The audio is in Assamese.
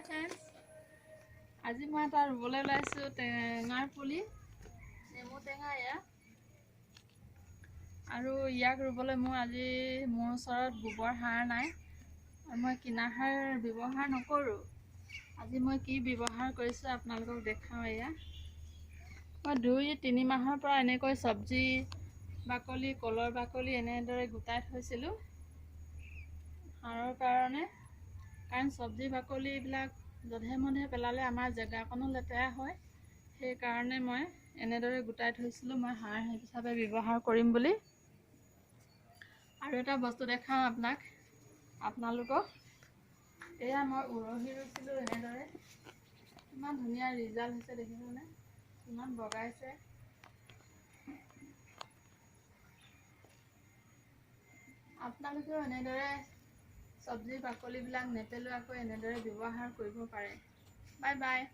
ফ্ৰেণ্ডছ, আজি মই এটা ৰুবলৈ ওলাইছোঁ টেঙাৰ পুলি, নেমু টেঙা এয়া। আৰু ইয়াক ৰুবলৈ মোৰ ওচৰত গোবৰ সাৰ নাই আৰু মই কিনা সাৰ ব্যৱহাৰ নকৰোঁ। আজি মই কি ব্যৱহাৰ কৰিছোঁ আপোনালোকক দেখাওঁ। এয়া মই 2-3 মাহৰ পৰা এনেকৈ চব্জি বাকলি, কলৰ বাকলি এনেদৰে গোটাই থৈছিলোঁ সাৰৰ কাৰণে। কাৰণ চব্জি বাকলিবিলাক যধে মধে পেলালে আমাৰ জেগাকণো লেতেৰা হয়। সেইকাৰণে মই এনেদৰে গোটাই থৈছিলোঁ, মই সাৰ হিচাপে ব্যৱহাৰ কৰিম বুলি। আৰু এটা বস্তু দেখাওঁ আপোনালোকক। এয়া মই উৰহি ৰুইছিলোঁ এনেদৰে। ইমান ধুনীয়া ৰিজাল্ট হৈছে দেখিছেনে, ইমান বগাইছে। আপোনালোকেও এনেদৰে চব্জি বাকলিবিলাক নেপেলোৱাকৈ এনেদৰে ব্যৱহাৰ কৰিব পাৰে। Bye bye.